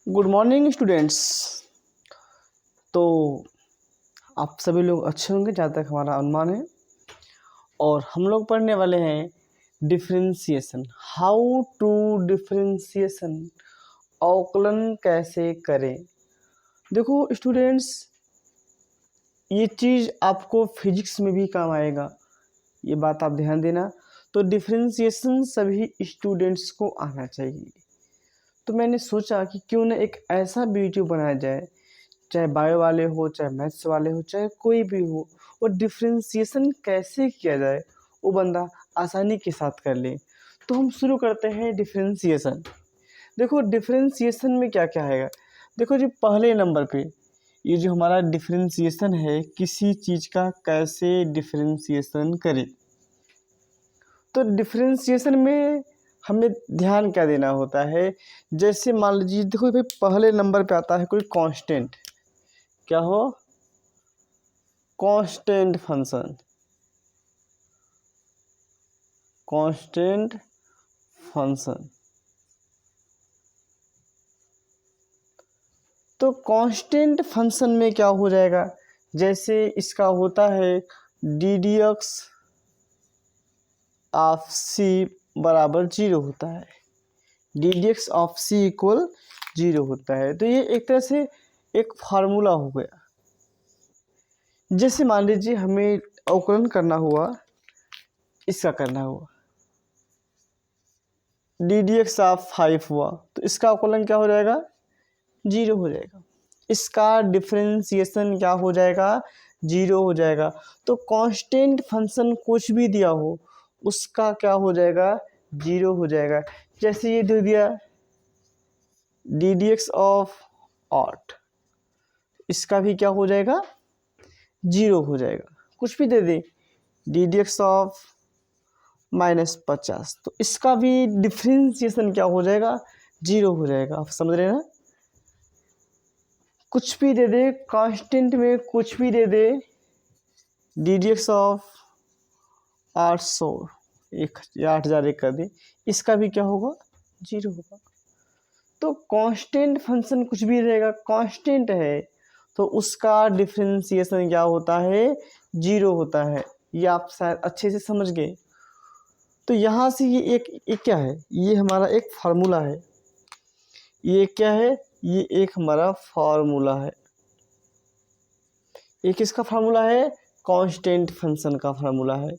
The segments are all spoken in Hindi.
Good morning students. तो आप सभी लोग अच्छे होंगे जहाँ तक हमारा अनुमान है। और हम लोग पढ़ने वाले हैं डिफरेंशिएशन, हाउ टू डिफरेंशिएशन, अवकलन कैसे करें। देखो स्टूडेंट्स, ये चीज़ आपको फिजिक्स में भी काम आएगा, ये बात आप ध्यान देना। तो डिफरेंशिएशन सभी स्टूडेंट्स को आना चाहिए। तो मैंने सोचा कि क्यों ना एक ऐसा वीडियो बनाया जाए, चाहे बायो वाले हो, चाहे मैथ्स वाले हो, चाहे कोई भी हो, और डिफरेंशिएशन कैसे किया जाए वो बंदा आसानी के साथ कर ले। तो हम शुरू करते हैं डिफरेंशिएशन। देखो डिफरेंशिएशन में क्या क्या है। देखो जी, पहले नंबर पे ये जो हमारा डिफरेंशिएशन है, किसी चीज़ का कैसे डिफरेंशिएशन करें। तो डिफरेंशिएशन में हमें ध्यान क्या देना होता है। जैसे मान लीजिए, देखो भाई, पहले नंबर पे आता है कोई कांस्टेंट। क्या हो? Constant function. Constant function. तो कांस्टेंट फंक्शन में क्या हो जाएगा, जैसे इसका होता है d d x of c बराबर 0 होता है। D d x of c equal 0 होता है। तो ये एक तरह से एक फार्मूला हो गया। जैसे मान लीजिए हमें अवकलन करना हुआ, इसका करना हुआ डी डी एक्स ऑफ 5 हुआ, तो इसका अवकलन क्या हो जाएगा, 0 हो जाएगा। इसका डिफरेंशिएशन क्या हो जाएगा, 0 हो जाएगा। तो कांस्टेंट फंक्शन कुछ भी दिया हो उसका क्या हो जाएगा, 0 हो जाएगा। जैसे ये दे दिया डी डी एक्स ऑफ 8, इसका भी क्या हो जाएगा, 0 हो जाएगा। कुछ भी दे दे डी डी एक्स ऑफ -50, तो इसका भी डिफरेंशिएशन क्या हो जाएगा, 0 हो जाएगा। आप समझ रहे हैं ना। कुछ भी दे दे कांस्टेंट में, कुछ भी दे दे डी डी एक्स ऑफ 800, 8001 कर दे, इसका भी क्या होगा, 0 होगा। तो कांस्टेंट फंक्शन कुछ भी रहेगा, कांस्टेंट है तो उसका डिफरेंशिएशन क्या होता है, 0 होता है। ये आप शायद अच्छे से समझ गए। तो यहाँ से ये क्या है, ये हमारा एक फार्मूला है। ये क्या है, ये एक हमारा फार्मूला है। ये किसका फार्मूला है, कांस्टेंट फंक्शन का फार्मूला है।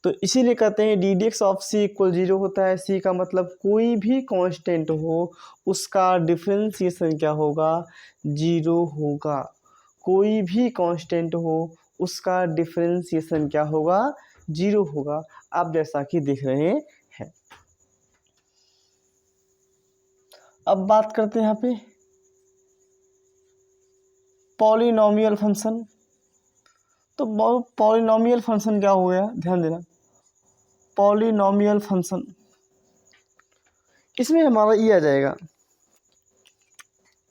तो इसीलिए कहते हैं d d x of c equal 0 होता है। सी का मतलब कोई भी कांस्टेंट हो उसका डिफरेंशिएशन क्या होगा, 0 होगा। कोई भी कांस्टेंट हो उसका डिफरेंशिएशन क्या होगा, 0 होगा। आप जैसा कि देख रहे हैं। अब बात करते हैं यहाँ पे पॉलिनोमियल फंक्शन। तो पॉलिनोमियल फंक्शन क्या हो गया, ध्यान देना। पॉलिनोमियल फंक्शन, इसमें हमारा ये आ जाएगा,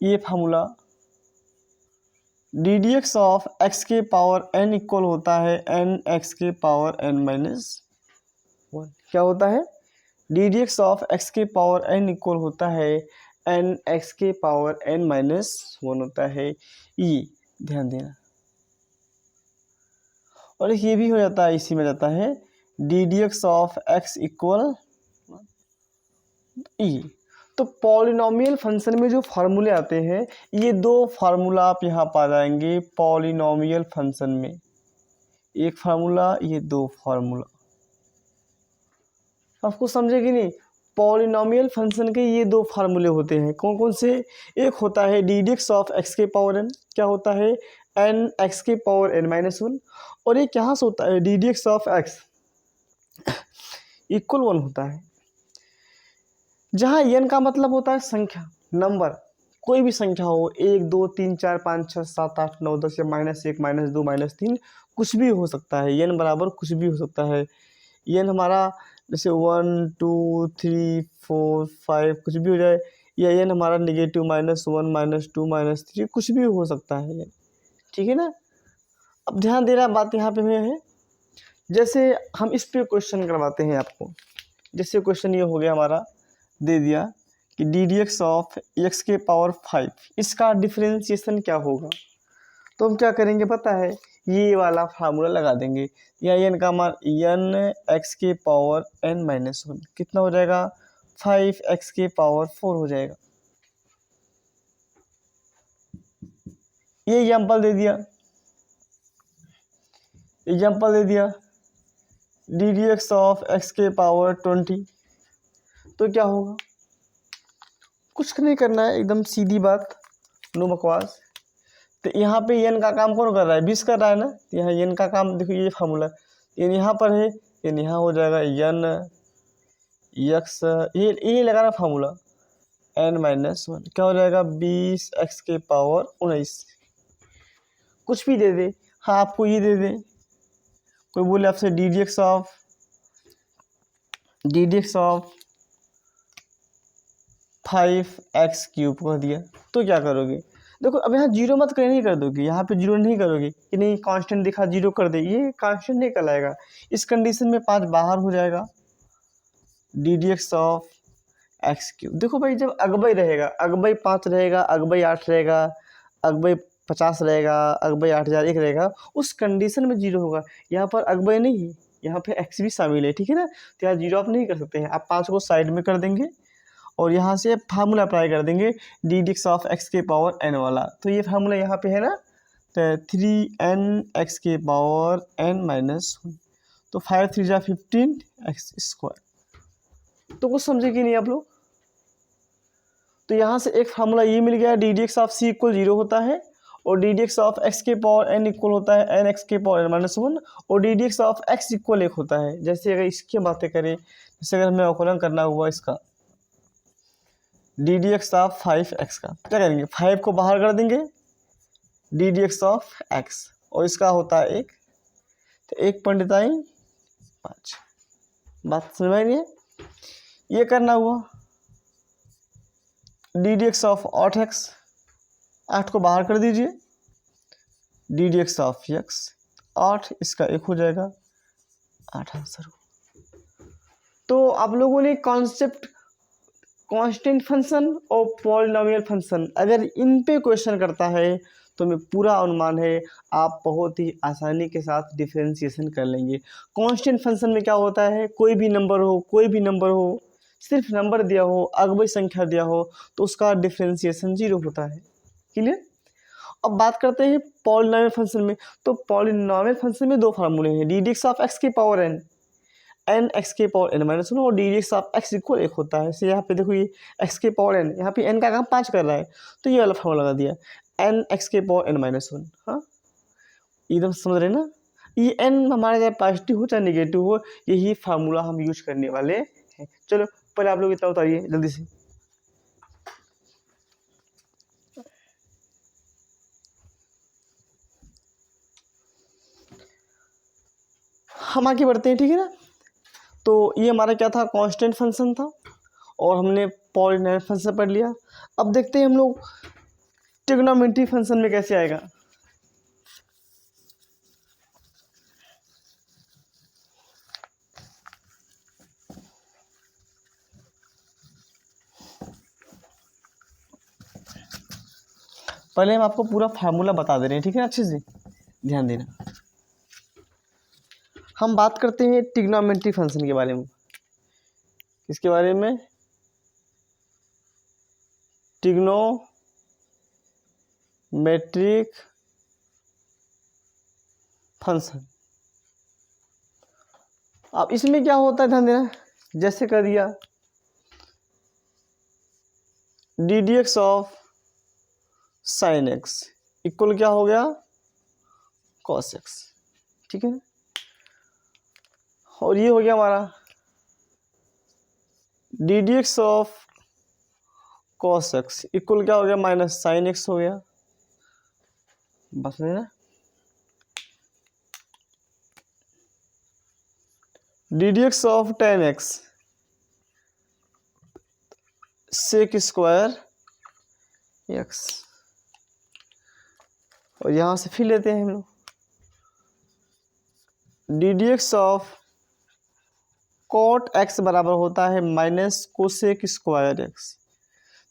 ये formula D d x of x के पावर n इक्वल होता है n एक्स के पावर n-1। क्या होता है, d d x of x के पावर n इक्वल होता है n एक्स के पावर n-1 होता है। ये ध्यान देना। और ये भी हो जाता है, इसी में जाता है d d x of x equal e. तो पॉलिनोमियल फंक्शन में जो फार्मूले आते हैं, ये दो फार्मूला आप यहाँ पा जाएंगे पॉलिनोमियल फंक्शन में। एक फार्मूला, ये दो फार्मूला। आपको समझे कि नहीं। पॉलिनोमियल फंक्शन के ये दो फार्मूले होते हैं, कौन कौन से। एक होता है d d x of x के पावर n, क्या होता है, n एक्स के पावर n-1। और एक यहाँ से होता है d d x of x equal 1 होता है, जहाँ n का मतलब होता है संख्या, नंबर। कोई भी संख्या हो, 1 2 3 4 5 6 7 8 9 10 या -1 -2 -3, कुछ भी हो सकता है। n बराबर कुछ भी हो सकता है। n हमारा जैसे 1 2 3 4 5 कुछ भी हो जाए, या n हमारा नेगेटिव -1 -2 -3 कुछ भी हो सकता है। ठीक है ना। अब ध्यान देना, बात यहाँ पे में है। जैसे हम इस पे क्वेश्चन करवाते हैं आपको। जैसे क्वेश्चन ये हो गया हमारा, दे दिया कि D d x of x के पावर 5 इसका डिफरेंशिएशन क्या होगा। तो हम क्या करेंगे पता है, ये वाला फार्मूला लगा देंगे। या एन का मान एन एक्स के पावर एन माइनस 1 कितना हो जाएगा, 5 एक्स के पावर 4 हो जाएगा। ये एग्जाम्पल दे दिया, D d x of x के पावर 20। तो क्या होगा, कुछ नहीं करना है, एकदम सीधी बात, नो बकवास। तो यहाँ पे एन का काम कौन कर रहा है, 20 कर रहा है ना। तो यहाँ एन का काम देखो, ये फार्मूला एन यहाँ पर है, एन यहाँ हो जाएगा एन एक्स, ये लगाना फार्मूला एन माइनस 1 क्या हो जाएगा, 20 एक्स के पावर 19। कुछ भी दे दे, हाँ आपको ये दे दे, कोई बोले आपसे D d x of 5x³ कर दिया, तो क्या करोगे। देखो अब यहाँ जीरो मत कर, नहीं कर दोगे, यहाँ पे जीरो नहीं करोगे कि नहीं कांस्टेंट दिखा जीरो कर दे, ये कांस्टेंट नहीं कहलाएगा। इस कंडीशन में 5 बाहर हो जाएगा, D d x of x³। देखो भाई जब अगबई रहेगा, अगबई 5 रहेगा, अगबई 8 रहेगा, अगबई 50 रहेगा, अगबई 8001 रहेगा, उस कंडीशन में जीरो होगा। यहाँ पर अगबई नहीं है, यहाँ पे x भी शामिल है, ठीक है ना। तो यहाँ जीरो आप नहीं कर सकते हैं, आप 5 को साइड में कर देंगे और यहाँ से फार्मूला अप्लाई कर देंगे D d x of x के पावर एन वाला। तो ये फार्मूला यहाँ पे है ना, तो 3n एक्स के पावर n माइनस 1, तो 5 3 जा 15 x²। तो कुछ समझे कि नहीं आप लोग। तो यहाँ से एक फार्मूला ये मिल गया, d d x of c equal 0 होता है और d d x of x के पावर n इक्वल होता है n एक्स के पावर n माइनस 1 और d d x of x equal 1 होता है। जैसे अगर इसकी बातें करें, जैसे अगर हमें अवकलन करना हुआ इसका D d x of 5x का, क्या करेंगे 5 को बाहर कर देंगे, D d x of x और इसका होता है 1, तो 1 पंडिताई 5। बात समझ में नहीं है, ये करना हुआ D d x of 8x, 8 को बाहर कर दीजिए, D d x of x 8, इसका 1 हो जाएगा, 8 आंसर हो। तो आप लोगों ने कॉन्सेप्ट कांस्टेंट फंक्शन और पॉलिनोमियल फंक्शन अगर इन पे क्वेश्चन करता है तो मैं पूरा अनुमान है आप बहुत ही आसानी के साथ डिफरेंशिएशन कर लेंगे। कांस्टेंट फंक्शन में क्या होता है, कोई भी नंबर हो, सिर्फ नंबर दिया हो, अगबई संख्या दिया हो, तो उसका डिफरेंशिएशन 0 होता है। क्लियर। अब बात करते हैं पॉलिनोमियल फंक्शन में। तो पॉलिनोमियल फंक्शन में दो फार्मूले हैं, d d x of x की पावर n एक्स के पावर n माइनस 1 और d d x of x equal 1 होता है। तो यहाँ पे देखो ये x के पावर n, यहाँ पे n का काम 5 कर रहा है, तो ये वाला फॉर्मूला लगा दिया n एक्स के पावर n माइनस 1। हाँ एकदम समझ रहे ना, ये n हमारे चाहे पॉजिटिव हो चाहे निगेटिव हो, यही फार्मूला हम यूज करने वाले हैं। चलो पहले आप लोग इतना उतारिए जल्दी से। हम आगे बढ़ते हैं, ठीक है ना। तो ये हमारा क्या था, कांस्टेंट फंक्शन था और हमने पॉलिनोमियल फंक्शन पढ़ लिया। अब देखते हैं हम लोग ट्रिग्नोमेट्री फंक्शन में कैसे आएगा। पहले हम आपको पूरा फार्मूला बता दे रहे हैं, ठीक है, अच्छे से ध्यान देना। हम बात करते हैं ट्रिग्नोमेट्री फंक्शन के बारे में। किसके बारे में, ट्रिग्नोमेट्रिक फंक्शन। अब इसमें क्या होता है ध्यान देना, जैसे कर दिया D d x of sine x equal क्या हो गया, कॉस एक्स, ठीक है। और ये हो गया हमारा D d x of cos x equal क्या हो गया, माइनस साइन एक्स हो गया। बस ना, d d x of tan x sec square x. और यहां से फिर लेते हैं हम लोग d d x of cot x बराबर होता है माइनस कोसेक स्क्वायर एक्स।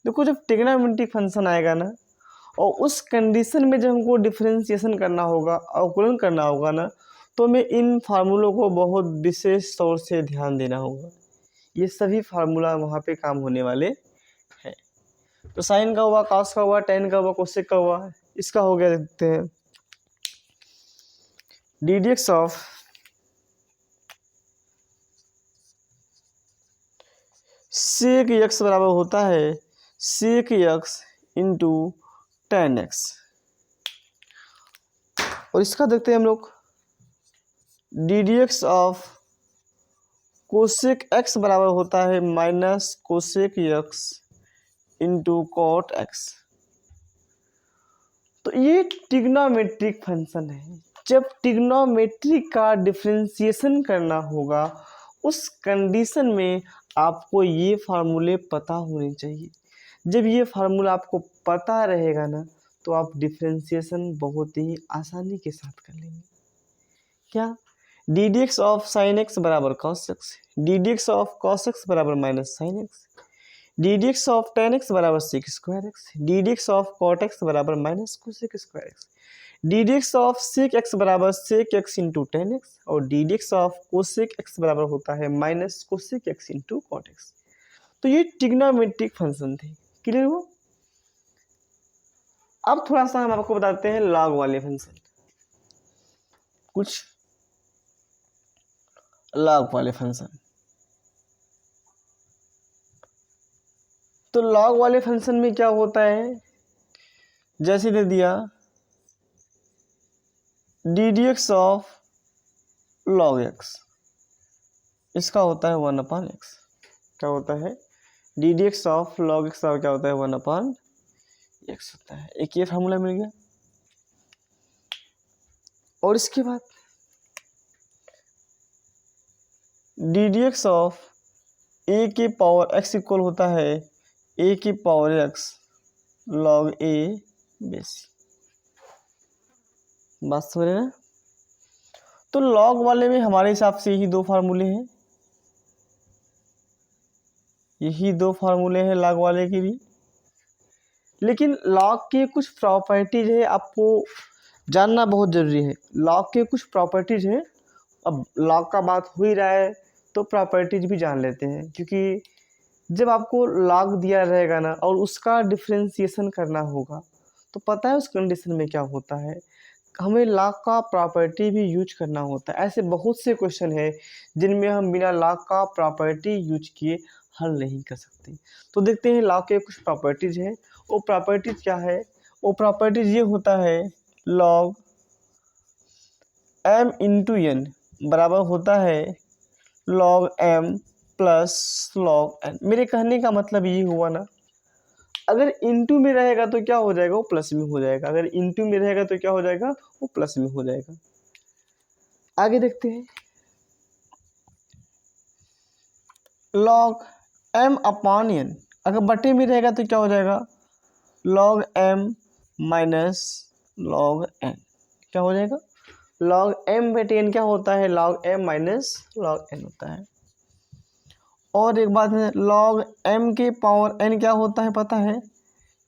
देखो जब ट्रिग्नोमेट्रिक फंक्शन आएगा ना, और उस कंडीशन में जब हमको डिफरेंशिएशन करना होगा, अवकलन करना होगा ना, तो हमें इन फार्मूलों को बहुत विशेष तौर से ध्यान देना होगा। ये सभी फार्मूला वहाँ पे काम होने वाले हैं। तो साइन का हुआ, कॉस का हुआ, टेन का हुआ, कोसेक का हुआ, इसका हो गया। देखते हैं d d x of sec x बराबर होता है sec x into tan x. और इसका देखते हैं हम लोग d d x of cosec x बराबर होता है minus cosec x into cot x. तो ये ट्रिग्नोमेट्रिक फंक्शन है। जब ट्रिग्नोमेट्रिक का डिफरेंशिएशन करना होगा, उस कंडीशन में आपको ये फार्मूले पता होने चाहिए। जब ये फार्मूला आपको पता रहेगा ना, तो आप डिफरेंशिएशन बहुत ही आसानी के साथ कर लेंगे। क्या d d x of sine x बराबर cos x, d d x of cos x बराबर minus sine x, d d x of tan x बराबर sec square x, d d x of cot x बराबर minus cosec square x, d d x of sec x बराबर sec x into tan x, और d d x of cosec x बराबर होता है minus cosec x into cot x. तो ये ट्रिग्नोमेट्रिक फंक्शन थे। क्लियर हुआ? अब थोड़ा सा हम आपको बताते हैं लॉग वाले फंक्शन, कुछ लॉग वाले फंक्शन। तो लॉग वाले फंक्शन में क्या होता है, जैसे दे दिया D d x of log x, इसका होता है 1/x। क्या होता है, d d x of log x का क्या होता है 1/x होता है। एक ये फार्मूला मिल गया। और इसके बाद डी डी एक्स ऑफ ए की पावर x इक्वल होता है ए की power x log a base. बात समझ रहे ना? तो लॉग वाले में हमारे हिसाब से यही दो फार्मूले हैं, यही दो फार्मूले हैं लॉग वाले की भी। लेकिन लॉग के कुछ प्रॉपर्टीज है, आपको जानना बहुत ज़रूरी है। लॉग के कुछ प्रॉपर्टीज हैं। अब लॉग का बात हो ही रहा है तो प्रॉपर्टीज भी जान लेते हैं, क्योंकि जब आपको लॉग दिया रहेगा ना और उसका डिफरेंशिएशन करना होगा, तो पता है उस कंडीशन में क्या होता है, हमें लॉग का प्रॉपर्टी भी यूज करना होता है। ऐसे बहुत से क्वेश्चन है जिनमें हम बिना लॉग का प्रॉपर्टी यूज किए हल नहीं कर सकते। तो देखते हैं लॉग के कुछ प्रॉपर्टीज हैं। वो प्रॉपर्टीज क्या है, वो प्रॉपर्टीज ये होता है लॉग m इंटू एन बराबर होता है log m plus log n। मेरे कहने का मतलब ये हुआ ना, अगर इंटू में रहेगा तो क्या हो जाएगा, वो प्लस में हो जाएगा। अगर इंटू में रहेगा तो क्या हो जाएगा, वो प्लस में हो जाएगा। आगे देखते हैं लॉग m अपॉन n, अगर बटे में रहेगा तो क्या हो जाएगा log m minus log n। क्या हो जाएगा, लॉग m बटे n क्या होता है, log m minus log n होता है। और एक बात है, लॉग m के पावर n क्या होता है पता है,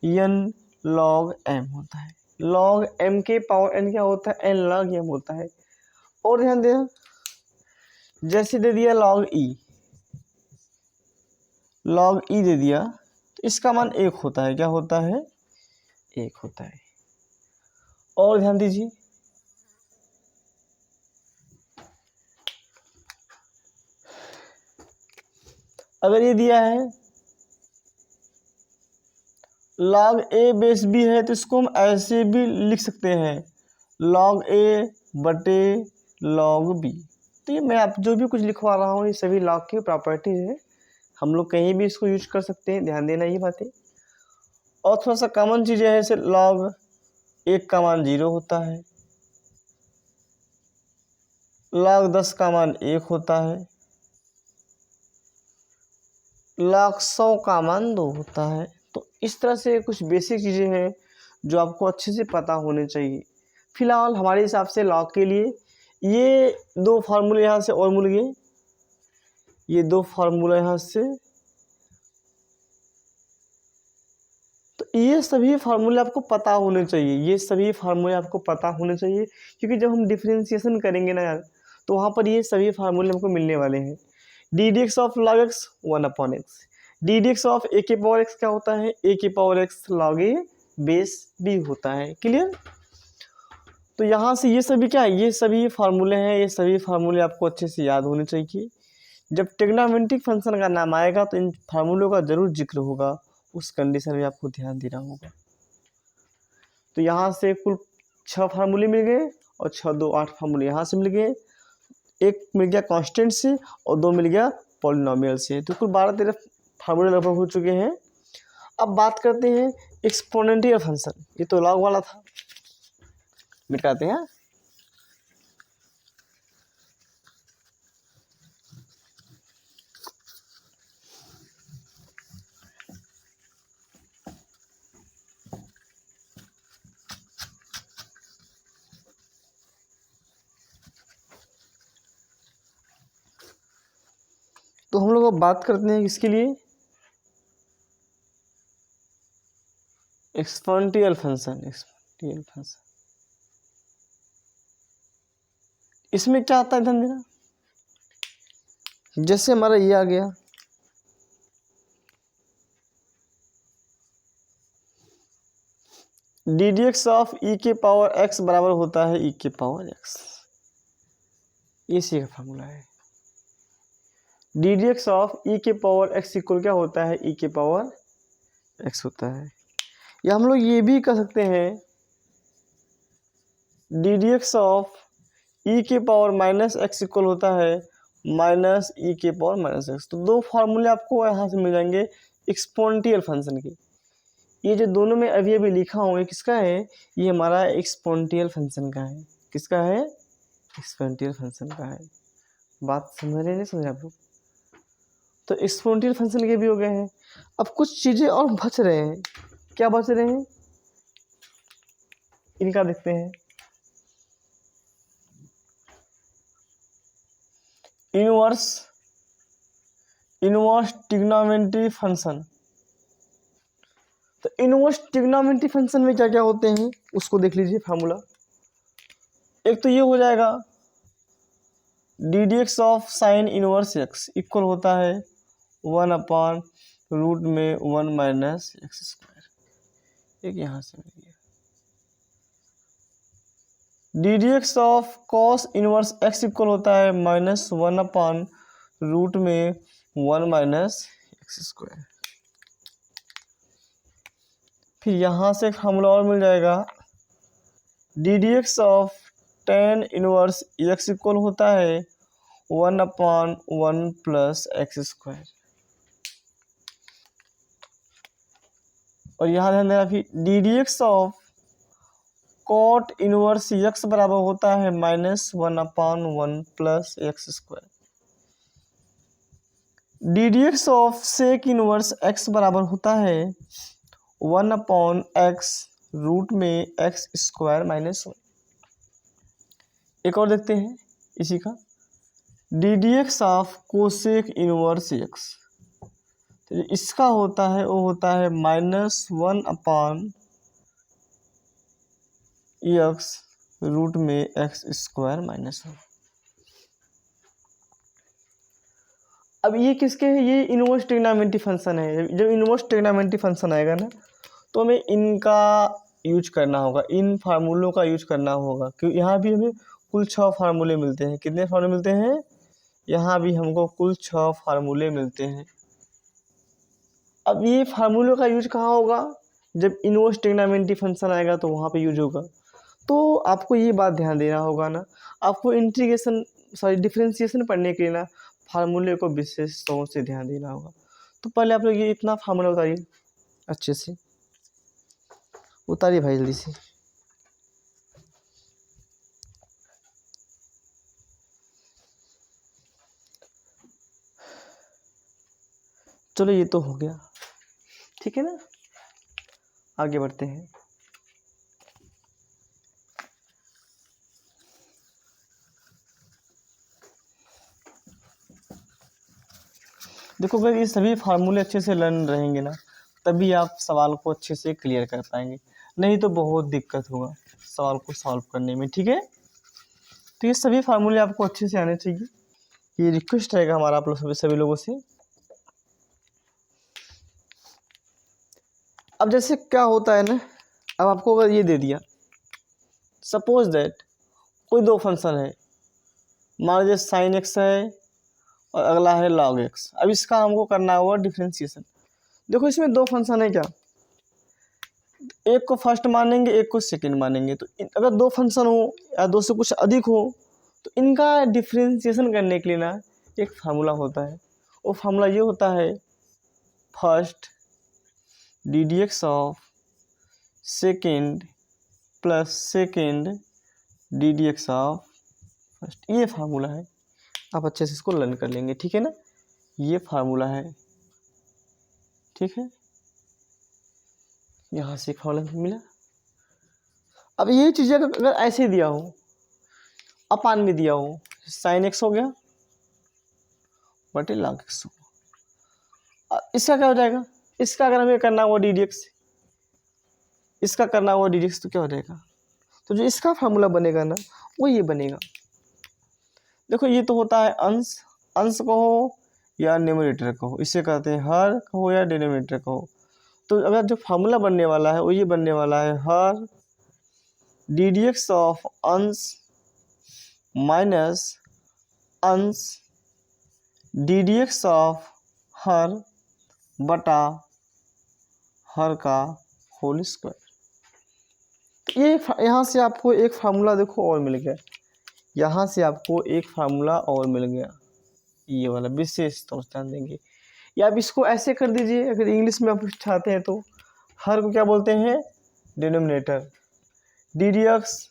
n लॉग m होता है। लॉग m के पावर n क्या होता है, n लॉग m होता है। और ध्यान देना, जैसे दे दिया लॉग e दे दिया, तो इसका मान 1 होता है। क्या होता है, 1 होता है। और ध्यान दीजिए, अगर ये दिया है log a बेस b है, तो इसको हम ऐसे भी लिख सकते हैं log a बटे log b। तो ये मैं आप जो भी कुछ लिखवा रहा हूँ ये सभी log की प्रॉपर्टी है, हम लोग कहीं भी इसको यूज कर सकते हैं, ध्यान देना ये बातें। और थोड़ा सा कॉमन चीज़ें है, जैसे log 1 का मान 0 होता है, log 10 का मान 1 होता है, log 100 का मान 2 होता है। तो इस तरह से कुछ बेसिक चीज़ें हैं जो आपको अच्छे से पता होने चाहिए। फिलहाल हमारे हिसाब से लॉग के लिए ये दो फार्मूले यहाँ से और मिल गए, ये दो फार्मूला यहाँ से ये सभी फार्मूले आपको पता होने चाहिए, ये सभी फार्मूले आपको पता होने चाहिए, क्योंकि जब हम डिफरेंशिएशन करेंगे ना यार, तो वहाँ पर ये सभी फार्मूले हमको मिलने वाले हैं। D d x of log x 1/x, d d x of a के पावर एक्स क्या होता है, ए के power x log a base b होता है। क्लियर? तो यहाँ से ये सभी क्या है, ये सभी फार्मूले हैं, ये सभी फार्मूले आपको अच्छे से याद होने चाहिए। जब ट्रिग्नोमेट्रिक फंक्शन का नाम आएगा तो इन फार्मूलों का जरूर जिक्र होगा, उस कंडीशन में आपको ध्यान देना होगा। तो यहाँ से कुल 6 फार्मूले मिल गए और 6 2 8 फार्मूले यहाँ से मिल गए, एक मिल गया कांस्टेंट से और 2 मिल गया पॉलिनोमियल से। तो कुल 12-13 फार्मूले लगभग हो चुके हैं। अब बात करते हैं एक्सपोनेंशियल फंक्शन, ये तो लॉग वाला था, मिटाते हैं। तो हम लोग अब बात करते हैं किसके लिए, एक्सपोनेंशियल फंक्शन। एक्सपोनेंशियल फंक्शन इसमें क्या आता है ध्यान देना, जैसे हमारा ये आ गया, डी डी एक्स ऑफ ई के पावर एक्स बराबर होता है ई के पावर एक्स, ये सी का फॉर्मूला है। डी डी एक्स ऑफ ई के पावर एक्स इक्वल क्या होता है, ई के पावर एक्स होता है। या हम लोग ये भी कह सकते हैं डी डी एक्स ऑफ ई के पावर माइनस एक्स इक्वल होता है माइनस ई के पावर माइनस एक्स। तो 2 फार्मूले आपको यहाँ से मिल जाएंगे एक्सपोनेंशियल फंक्शन के। ये जो दोनों में अभी अभी लिखा हूँ, ये किसका है, ये हमारा एक्सपोनेंशियल फंक्शन का है। किसका है, एक्सपोनेंशियल फंक्शन का है। बात समझ रहे नहीं समझ आप लोग? तो एक्सपोनेंशियल फंक्शन के भी हो गए हैं। अब कुछ चीज़ें और बच रहे हैं, क्या बच रहे हैं, इनका देखते हैं। Inverse trigonometry function. तो इनवर्स ट्रिग्नोमेट्री फंक्शन में क्या क्या होते हैं उसको देख लीजिए फार्मूला। एक तो ये हो जाएगा D d x of sine inverse x equal होता है 1/रूट में 1 माइनस एक्स स्क्वायर। एक यहाँ से मिल गया d d x of cos inverse x equal होता है -1/रूट में 1 माइनस एक्स स्क्वायर। फिर यहाँ से एक फार्मूला और मिल जाएगा D d x of tan inverse x equal होता है 1/1 प्लस एक्स स्क्वायर। और यहाँ ध्यान देना फिर d d x of cot inverse x बराबर होता है -1/1 plus x square. D d x of sec inverse x बराबर होता है 1/x रूट में एक्स स्क्वायर माइनस 1। एक और देखते हैं इसी का D d x of cosec inverse x, तो इसका होता है वो होता है -1/x रूट में एक्स स्क्वायर माइनस 1। अब ये किसके है, ये इनवर्स ट्रिग्नोमेट्री फंक्शन है। जब इनवर्स ट्रिग्नोमेट्री फंक्शन आएगा ना तो हमें इनका यूज करना होगा, इन फार्मूलों का यूज करना होगा, क्योंकि यहाँ भी हमें कुल 6 फार्मूले मिलते हैं। कितने फार्मूले मिलते हैं, यहाँ भी हमको कुल 6 फार्मूले मिलते हैं। अब ये फार्मूलों का यूज कहाँ होगा, जब इनवर्स ट्रिग्नोमेट्री फंक्शन आएगा तो वहाँ पे यूज होगा। तो आपको ये बात ध्यान देना होगा ना, आपको इंटीग्रेशन डिफरेंशिएशन पढ़ने के लिए ना फार्मूले को विशेष तौर से ध्यान देना होगा। तो पहले आप लोग ये इतना फार्मूला उतारिए, अच्छे से उतारिए भाई जल्दी से। चलो ये तो हो गया, ठीक है ना, आगे बढ़ते हैं। देखो अगर ये सभी फार्मूले अच्छे से लर्न रहेंगे ना तभी आप सवाल को अच्छे से क्लियर कर पाएंगे, नहीं तो बहुत दिक्कत होगा सवाल को सॉल्व करने में। ठीक है, तो ये सभी फार्मूले आपको अच्छे से आने चाहिए, ये रिक्वेस्ट रहेगा हमारा आप लोग सभी लोगों से। अब जैसे क्या होता है ना, अब आपको अगर ये दे दिया, सपोज दैट कोई दो फंक्शन है, मान लीजिए साइन एक्स है और अगला है लॉग एक्स। अब इसका हमको करना होगा डिफ्रेंशिएशन। देखो इसमें दो फंक्शन है क्या, एक को फर्स्ट मानेंगे एक को सेकंड मानेंगे। तो अगर दो फंक्शन हो या दो से कुछ अधिक हो तो इनका डिफ्रेंशिएशन करने के लिए ना एक फार्मूला होता है, वो फार्मूला ये होता है first D d x of second plus second D d x of first. ये फार्मूला है, आप अच्छे से इसको लर्न कर लेंगे। ठीक है ना, ये फार्मूला है। ठीक है, यहाँ से फार्मूला मिला। अब ये चीज़ें अगर ऐसे दिया हो, अपान में दिया हो, साइन एक्स हो गया बटे लॉग एक्स हो, इसका क्या हो जाएगा, इसका अगर हमें करना हुआ डी डी एक्स, इसका करना हुआ डी डी एक्स, तो क्या हो जाएगा, तो जो इसका फार्मूला बनेगा ना वो ये बनेगा। देखो ये तो होता है अंश, अंश कहो या न्यूमरेटर कहो, इसे कहते हैं हर कहो या डिनोमिनेटर कहो। तो अगर जो फार्मूला बनने वाला है वो ये बनने वाला है हर डी डी एक्स ऑफ अंश माइनस अंश D d x of her बटा हर का होल स्क्वायर। ये यहाँ से आपको एक फार्मूला देखो और मिल गया, यहाँ से आपको एक फार्मूला और मिल गया, ये वाला विशेष तौर से ध्यान देंगे। या आप इसको ऐसे कर दीजिए, अगर इंग्लिश में आप चाहते हैं तो हर को क्या बोलते हैं डिनोमिनेटर, डी डी एक्स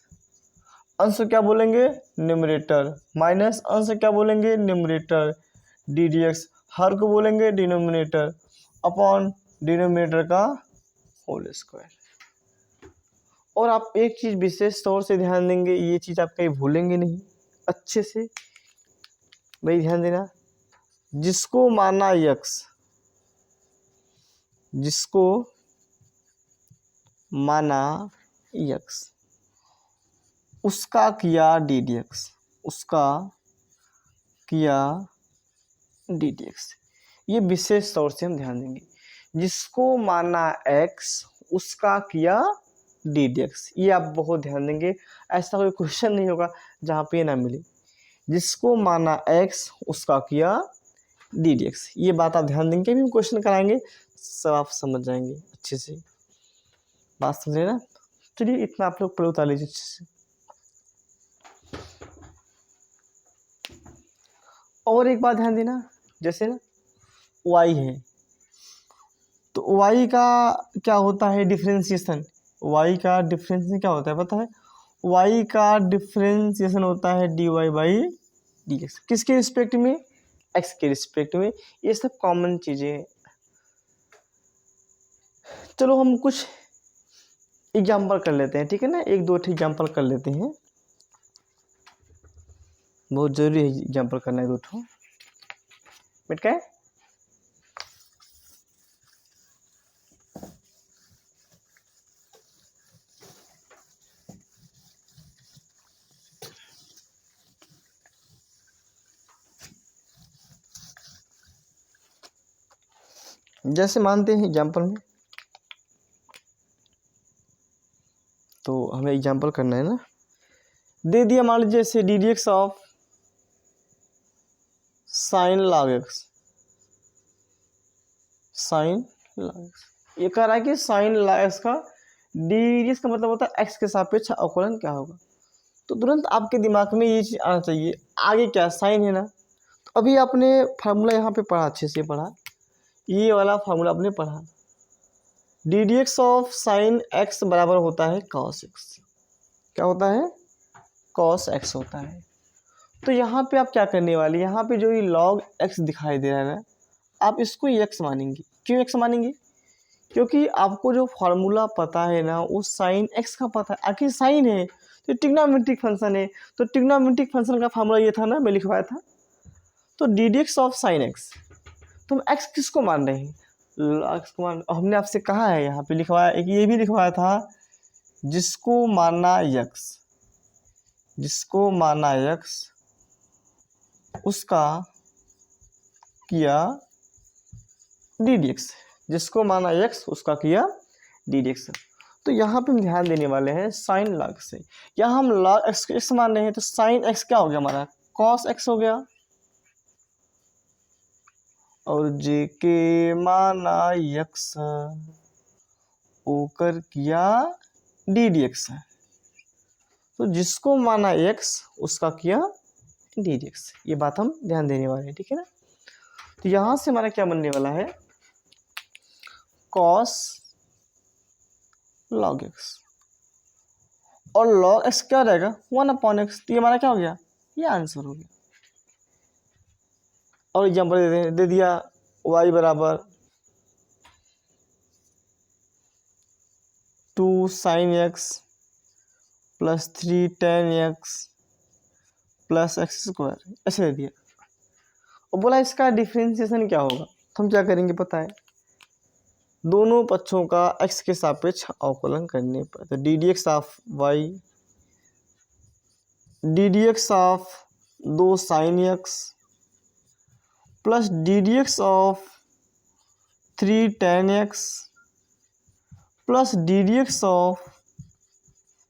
अंश क्या बोलेंगे न्यूमरेटर, माइनस अंश क्या बोलेंगे न्यूमरेटर, डी डी एक्स हर को बोलेंगे डिनोमिनेटर अपॉन डिनोमिनेटर का होल स्क्वायर। और आप एक चीज़ विशेष तौर से ध्यान देंगे, ये चीज़ आप कहीं भूलेंगे नहीं, अच्छे से भाई ध्यान देना, जिसको माना यक्स, जिसको माना यक्स उसका किया डी डी एक्स, उसका किया डी डी एक्स। ये विशेष तौर से हम ध्यान देंगे, जिसको माना एक्स उसका किया डी डी एक्स, ये आप बहुत ध्यान देंगे। ऐसा कोई क्वेश्चन नहीं होगा जहाँ पे ना मिले, जिसको माना एक्स उसका किया डी डी एक्स, ये बात आप ध्यान देंगे। भी क्वेश्चन कराएंगे सब आप समझ जाएंगे अच्छे से, बात समझे ना। चलिए इतना आप लोग पढ़े उतार लीजिए अच्छे से। और एक बात ध्यान देना, जैसे ना y है तो y का क्या होता है डिफ्रेंशिएशन, y का डिफ्रेंशिएशन क्या होता है पता है, y का डिफ्रेंशिएशन होता है dy बाई डी एक्स। किसके रिस्पेक्ट में, x के रिस्पेक्ट में। ये सब कॉमन चीज़ें हैं। चलो हम कुछ एग्जाम्पल कर लेते हैं, ठीक है ना, एक दो एग्जाम्पल कर लेते हैं, बहुत जरूरी है एग्जाम्पल करना है दो ठो। मिट का जैसे मानते हैं एग्जाम्पल में, तो हमें एग्जाम्पल करना है ना, दे दिया मान लीजिए जैसे D d x of sign log x, sign log x, ये कह रहा है कि साइन लॉग एक्स का डी डी एक्स का मतलब होता है एक्स के सापेक्ष अवकलन क्या होगा। तो तुरंत आपके दिमाग में ये चीज़ आना चाहिए, आगे क्या साइन है ना, तो अभी आपने फार्मूला यहाँ पे पढ़ा, अच्छे से पढ़ा, ये वाला फार्मूला आपने पढ़ा, D d x of sine x बराबर होता है कॉस एक्स, क्या होता है कॉस एक्स होता है। तो यहाँ पे आप क्या करने वाले, यहाँ पे जो ये लॉग एक्स दिखाई दे रहा है ना, आप इसको एक्स मानेंगे। क्यों एक्स मानेंगे, क्योंकि आपको जो फार्मूला पता है ना वो साइन एक्स का पता है, आखिर साइन है तो ट्रिग्नोमेट्रिक फंक्शन है, तो ट्रिग्नोमेट्रिक फंक्शन का फार्मूला ये था ना, मैं लिखवाया था। तो d d x of sine x, तो हम एक्स किसको मान रहे हैं, x को मान, हमने आपसे कहा है यहाँ पे लिखवाया, एक ये भी लिखवाया था, जिसको माना x, जिसको माना x उसका किया डी डी एक्स, जिसको माना x उसका किया डी डी एक्स। तो यहाँ पे हम ध्यान देने वाले हैं साइन लॉग से। यहाँ हम लॉग एक्स को एक्स मान रहे हैं, तो साइन एक्स क्या हो गया हमारा, कॉस एक्स हो गया, और जे के माना एक्स ओकर किया डी डी एक्स। तो जिसको माना एक्स उसका किया डी डी एक्स, ये बात हम ध्यान देने वाले हैं, ठीक है ना। तो यहाँ से हमारा क्या बनने वाला है, कॉस लॉग एक्स, और लॉग एक्स क्या रहेगा 1/x। तो ये हमारा क्या हो गया, ये आंसर हो गया। और एग्जाम्पल दे दिया y बराबर 2 sin x plus 3 tan x plus x square, ऐसे दे दिया, और बोला इसका डिफरेंशिएशन क्या होगा। तो हम क्या करेंगे पता है, दोनों पक्षों का x के सापेक्ष अवकलन करने पर, तो d d x of y, d d x of 2 sin x plus d d x of 3 tan x plus d d x of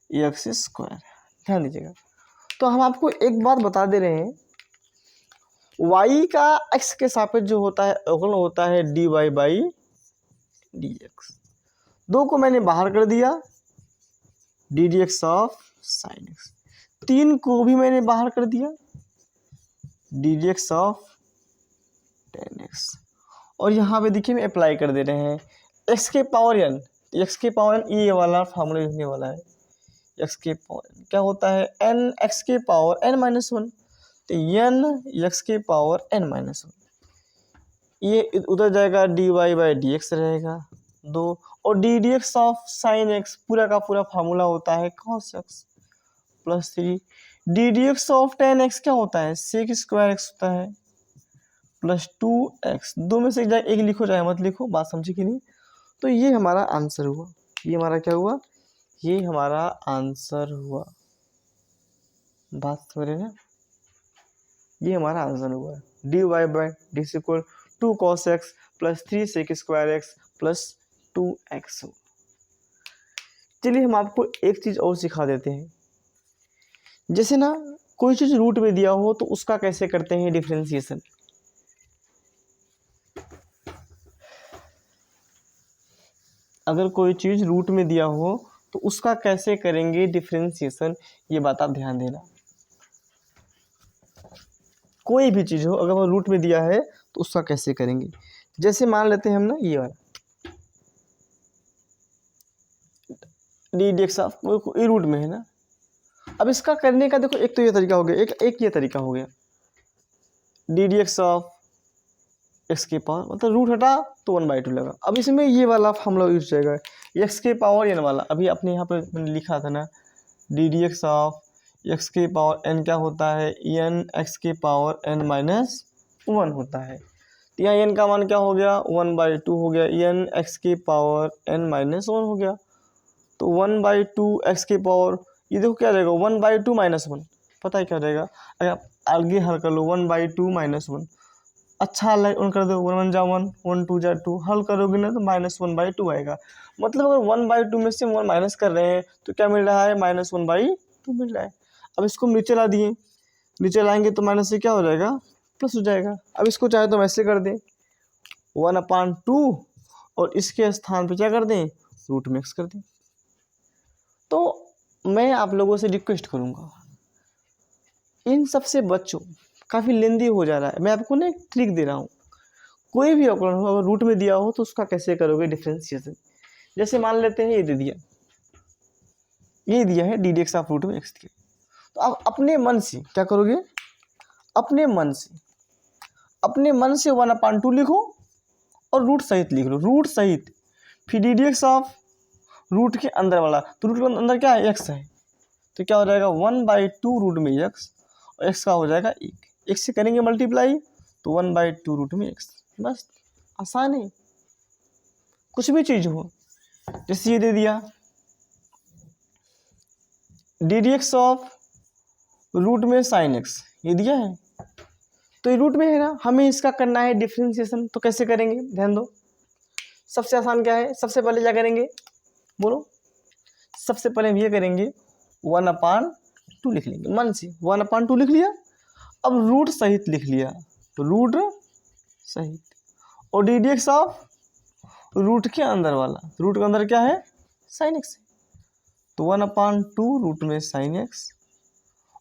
x square. ध्यान दीजिएगा, तो हम आपको एक बात बता दे रहे हैं, y का x के सापेक्ष जो होता है अवकलन होता है dy बाई डी एक्स। दो को मैंने बाहर कर दिया, D d x of sine x, 3 को भी मैंने बाहर कर दिया, D d x of tan x. और यहाँ पे देखिए मैं अप्लाई कर दे रहे हैं x के पावर n, x के पावर n ये वाला फार्मूला लिखने वाला है, x के पावर n क्या होता है, n x के पावर n माइनस 1, तो n x के पावर n माइनस 1, ये उधर जाएगा dy बाई डी एक्स रहेगा 2, और d d x of sine x पूरा का पूरा फार्मूला होता है cos x plus 3, D d x of tan x क्या होता है सेक स्क्वायर एक्स होता है प्लस 2x। दो में से एक लिखो चाहे मत लिखो, बात समझे कि नहीं। तो ये हमारा आंसर हुआ, ये हमारा क्या हुआ, ये हमारा आंसर हुआ, बात समझ रहे ना, ये हमारा आंसर हुआ, d y by d equal 2 cos x plus 3 sec square x plus 2x। चलिए हम आपको एक चीज़ और सिखा देते हैं, जैसे ना कोई चीज़ रूट में दिया हो तो उसका कैसे करते हैं डिफरेंशिएशन। अगर कोई चीज़ रूट में दिया हो तो उसका कैसे करेंगे डिफरेंशिएशन, ये बात आप ध्यान देना। कोई भी चीज़ हो अगर वो रूट में दिया है तो उसका कैसे करेंगे, जैसे मान लेते हैं हम ना ये वाला डी डी एक्स ऑफ ये रूट में है ना। अब इसका करने का देखो एक तो ये तरीका हो गया, एक ये तरीका हो गया, d d x of x के पावर मतलब रूट हटा तो 1/2 लगा। अब इसमें ये वाला हम लोग यूज जाएगा एक्स के पावर एन वाला, अभी अपने यहाँ पर मैंने लिखा था ना d d x of x के पावर एन क्या होता है एन एक्स के पावर एन माइनस 1 होता है। तो यहाँ एन का मान क्या हो गया 1/2 हो गया, एन एक्स के पावर एन माइनस 1 हो गया, तो 1/2 एक्स के पावर, ये देखो क्या रहेगा 1/2 माइनस 1, पता है क्या रहेगा, अगर आप आगे हल कर लो 1/2 माइनस 1, अच्छा वन कर दो 1 1 जा 1 1 2 जा 2, हल करोगे ना तो -1/2 आएगा। मतलब अगर 1/2 में से 1 माइनस कर रहे हैं तो क्या मिल रहा है -1/2 मिल रहा है। अब इसको नीचे ला दिए, नीचे लाएंगे तो माइनस से क्या हो जाएगा प्लस हो जाएगा। अब इसको चाहे तो वैसे कर दें 1/2 और इसके स्थान पे क्या कर दें रूट में x कर दें। तो मैं आप लोगों से रिक्वेस्ट करूँगा इन सबसे बच्चों, काफ़ी लेंदी हो जा रहा है, मैं आपको ना एक ट्रिक दे रहा हूँ। कोई भी अवकलन हो अगर रूट में दिया हो तो उसका कैसे करोगे डिफरेंशिएशन। जैसे मान लेते हैं ये दे दिया, ये दिया है d d x of root में एक्स दिया, तो आप अपने मन से क्या करोगे, अपने मन से 1/2 लिखो और रूट सहित लिख लो, रूट सहित, फिर d d x of root के अंदर वाला, तो रूट के अंदर क्या है एक्स है, तो क्या हो जाएगा 1/2 रूट में एक्स, और एक्स का हो जाएगा 1 से करेंगे मल्टीप्लाई तो 1/2 रूट में एक्स, बस आसान है। कुछ भी चीज़ हो, जैसे ये दे दिया ddx ऑफ रूट में साइन एक्स, ये दिया है तो ये रूट में है ना, हमें इसका करना है डिफ्रेंसिएशन। तो कैसे करेंगे, ध्यान दो। सबसे आसान क्या है, सबसे पहले क्या करेंगे बोलो, सबसे पहले हम ये करेंगे 1/2 लिख लेंगे मन से, 1/2 लिख लिया। अब रूट सहित लिख लिया, रूट सहित, और ddx ऑफ रूट के अंदर वाला, रूट के अंदर क्या है साइन एक्स, तो 1/2 रूट में साइन एक्स,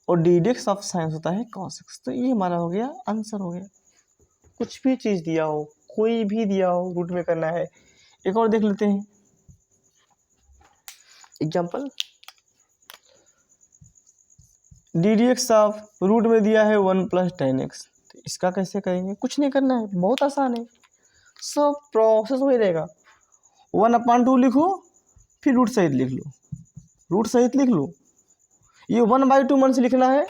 और ddx ऑफ साइन होता है cos x। तो ये हमारा हो गया आंसर हो गया। कुछ भी चीज़ दिया हो, कोई भी दिया हो, रूट में करना है। एक और देख लेते हैं एग्जाम्पल, ddx ऑफ रूट में दिया है 1 + tan x। तो इसका कैसे करेंगे, कुछ नहीं करना है, बहुत आसान है, सब प्रोसेस वही रहेगा। 1/2 लिखो, फिर रूट सहित लिख लो, रूट सहित लिख लो, ये 1/2 मन से लिखना है,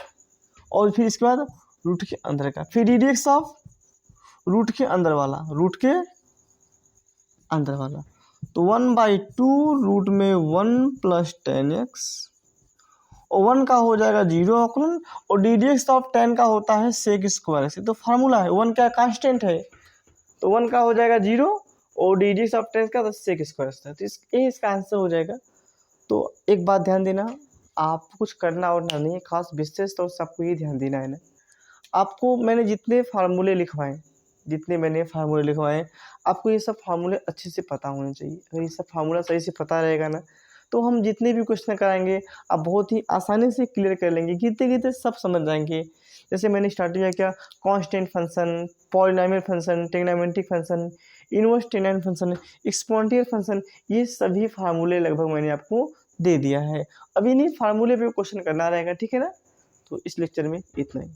और फिर इसके बाद रूट के अंदर का, फिर ddx ऑफ रूट के अंदर वाला, रूट के अंदर वाला, तो 1/2 रूट में 1 + tan x, और 1 का हो जाएगा 0 अवकलन, और ddx ऑफ tan का होता है sec स्क्वायर x। तो फार्मूला है, 1 क्या कांस्टेंट है, तो 1 का हो जाएगा 0, और ddx ऑफ tan का sec स्क्वायर x। तो ये इसका आंसर हो जाएगा। तो एक बात ध्यान देना, आपको कुछ करना और नहीं है, खास विशेष तौर से आपको ये ध्यान देना है ना, आपको मैंने जितने फार्मूले लिखवाए, आपको ये सब फार्मूले अच्छे से पता होने चाहिए। अगर ये सब फार्मूला सही से पता रहेगा ना, तो हम जितने भी क्वेश्चन कराएंगे आप बहुत ही आसानी से क्लियर कर लेंगे, गिनते गिनते सब समझ जाएंगे। जैसे मैंने स्टार्टिंग किया constant function, polynomial function, trigonometric function, inverse tangent function, exponential function, ये सभी फार्मूले लगभग मैंने आपको दे दिया है। अब इन्हीं फार्मूले पे क्वेश्चन करना रहेगा, ठीक है ना। तो इस लेक्चर में इतना ही।